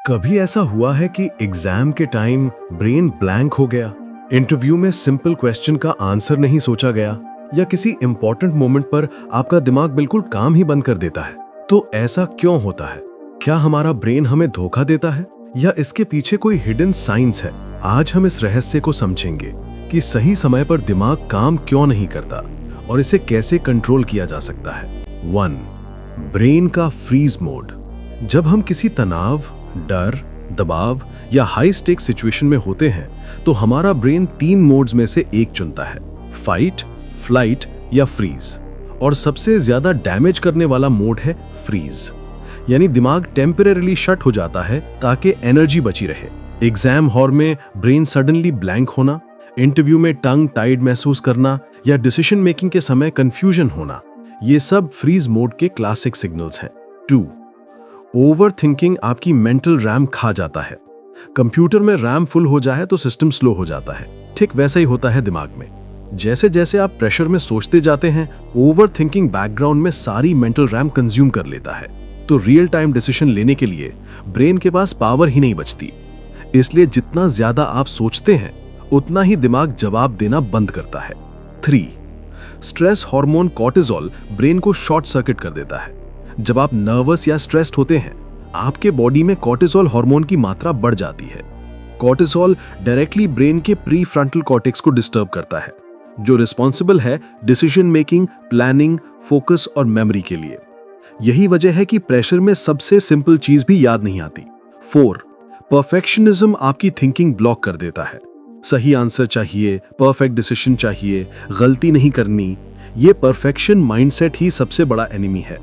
कभी ऐसा हुआ है कि एग्जाम के टाइम ब्रेन ब्लैंक हो गया, इंटरव्यू में सिंपल क्वेश्चन का आंसर नहीं सोचा गया, या किसी इंपॉर्टेंट मोमेंट पर आपका दिमाग बिल्कुल काम ही बंद कर देता है? तो ऐसा क्यों होता है? क्या हमारा ब्रेन हमें धोखा देता है या इसके पीछे कोई हिडन साइंस है? आज हम इस रहस्य को समझेंगे कि सही समय पर दिमाग काम क्यों नहीं करता और इसे कैसे कंट्रोल किया जा सकता है। 1. ब्रेन का फ्रीज मोड। जब हम किसी तनाव, डर, दबाव या हाई स्टेक सिचुएशन में होते हैं तो हमारा ब्रेन 3 मोड्स में से एक चुनता है, फाइट, फ्लाइट या फ्रीज। और सबसे ज्यादा डैमेज करने वाला मोड है फ्रीज, यानी दिमाग टेम्परेरीली शट हो जाता है ताकि एनर्जी बची रहे। एग्जाम हॉल में ब्रेन सडनली ब्लैंक होना, इंटरव्यू में टंग टाइड महसूस करना या डिसीजन मेकिंग के समय कंफ्यूजन होना, ये सब फ्रीज मोड के क्लासिक सिग्नल्स हैं। 2. ओवर थिंकिंग आपकी मेंटल रैम खा जाता है। कंप्यूटर में रैम फुल हो जाए तो सिस्टम स्लो हो जाता है, ठीक वैसा ही होता है दिमाग में। जैसे जैसे आप प्रेशर में सोचते जाते हैं, ओवर थिंकिंग बैकग्राउंड में सारी मेंटल रैम कंज्यूम कर लेता है, तो रियल टाइम डिसीजन लेने के लिए ब्रेन के पास पावर ही नहीं बचती। इसलिए जितना ज्यादा आप सोचते हैं उतना ही दिमाग जवाब देना बंद करता है। 3. स्ट्रेस हार्मोन कॉर्टिसोल ब्रेन को शॉर्ट सर्किट कर देता है। जब आप नर्वस या स्ट्रेस्ड होते हैं, आपके बॉडी में कॉर्टिसोल हार्मोन की मात्रा बढ़ जाती है। कॉर्टिसोल डायरेक्टली ब्रेन के प्री फ्रंटल कॉर्टेक्स को डिस्टर्ब करता है, जो रिस्पॉन्सिबल है डिसीजन मेकिंग, प्लानिंग, फोकस और मेमोरी के लिए। यही वजह है कि प्रेशर में सबसे सिंपल चीज भी याद नहीं आती। 4. परफेक्शनिज्म आपकी थिंकिंग ब्लॉक कर देता है। सही आंसर चाहिए, परफेक्ट डिसीजन चाहिए, गलती नहीं करनी। ये परफेक्शन माइंडसेट ही सबसे बड़ा एनिमी है।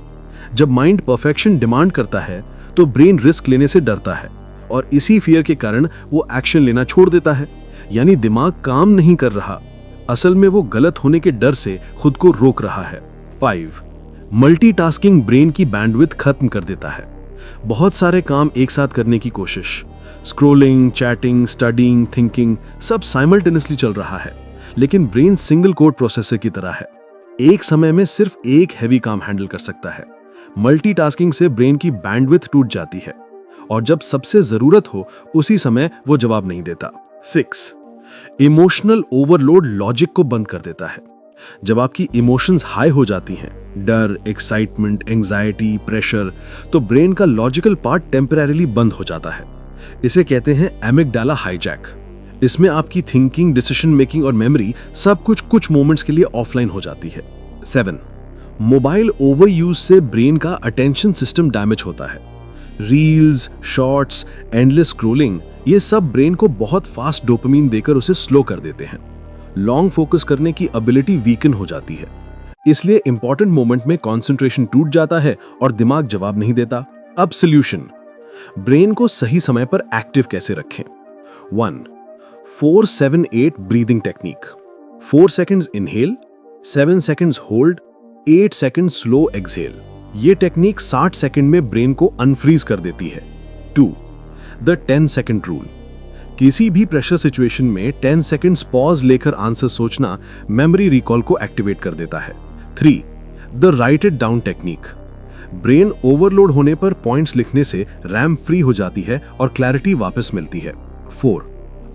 जब माइंड परफेक्शन डिमांड करता है तो ब्रेन रिस्क लेने से डरता है और इसी फियर के कारण वो एक्शन लेना छोड़ देता है, यानी दिमाग काम नहीं कर रहा, असल में वो गलत होने के डर से खुद को रोक रहा है। 5. मल्टीटास्किंग ब्रेन की बैंडविड्थ खत्म कर देता है। बहुत सारे काम एक साथ करने की कोशिश, स्क्रोलिंग, चैटिंग, स्टडीइंग, थिंकिंग, सब साइमल्टेनियसली चल रहा है, लेकिन ब्रेन सिंगल कोड प्रोसेसर की तरह है। एक समय में सिर्फ एक हैवी काम हैंडल कर सकता है। मल्टीटास्किंग से ब्रेन की बैंडविड्थ टूट जाती है और जब सबसे जरूरत हो उसी समय वो जवाब नहीं देता। 6. इमोशनल ओवरलोड लॉजिक को बंद कर देता है। जब आपकी इमोशंस हाई हो जाती हैं, डर, एक्साइटमेंट, एंजाइटी, प्रेशर, तो ब्रेन का लॉजिकल पार्ट टेम्परेरीली बंद हो जाता है। इसे कहते हैं एमिगडाला हाईजैक। इसमें आपकी थिंकिंग, डिसीजन मेकिंग और मेमोरी सब कुछ मोमेंट्स के लिए ऑफलाइन हो जाती है। 7. मोबाइल ओवर यूज से ब्रेन का अटेंशन सिस्टम डैमेज होता है। रील्स, शॉर्ट्स, एंडलेस स्क्रोलिंग, ये सब ब्रेन को बहुत फास्ट डोपामिन देकर उसे स्लो कर देते हैं। लॉन्ग फोकस करने की एबिलिटी वीकन हो जाती है, इसलिए इंपॉर्टेंट मोमेंट में कंसंट्रेशन टूट जाता है और दिमाग जवाब नहीं देता। अब सॉल्यूशन, ब्रेन को सही समय पर एक्टिव कैसे रखें? 1. 4-7-8 breathing technique. 4 seconds inhale, 7 seconds hold, 8 second slow exhale. ये टेक्निक 60 सेकंड में ब्रेन को अनफ्रीज कर देती है। 2. The 10 second rule. किसी भी प्रेशर सिचुएशन में 10 सेकंड्स पॉज लेकर आंसर सोचना मेमोरी रिकॉल को एक्टिवेट कर देता है। 3. The right it down technique. Brain overload होने पर पॉइंट्स लिखने से रैम फ्री हो जाती है और क्लैरिटी वापस मिलती है। 4.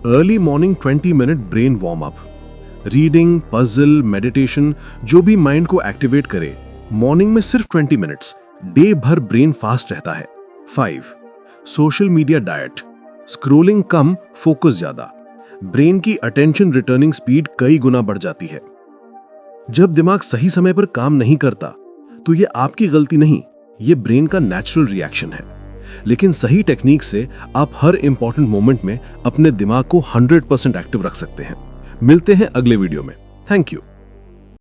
Early morning 20 minute brain warm up. Reading, puzzle, meditation, जो भी माइंड को एक्टिवेट करे, मॉर्निंग में सिर्फ 20 मिनट्स, डे भर ब्रेन फास्ट रहता है। 5. Social media diet. स्क्रोलिंग कम, फोकस ज्यादा। ब्रेन की अटेंशन रिटर्निंग स्पीड कई गुना बढ़ जाती है। जब दिमाग सही समय पर काम नहीं करता तो ये आपकी गलती नहीं, ये ब्रेन का नेचुरल रिएक्शन है। लेकिन सही टेक्निक से आप हर इंपॉर्टेंट मोमेंट में अपने दिमाग को 100% एक्टिव रख सकते हैं। मिलते हैं अगले वीडियो में। Thank you.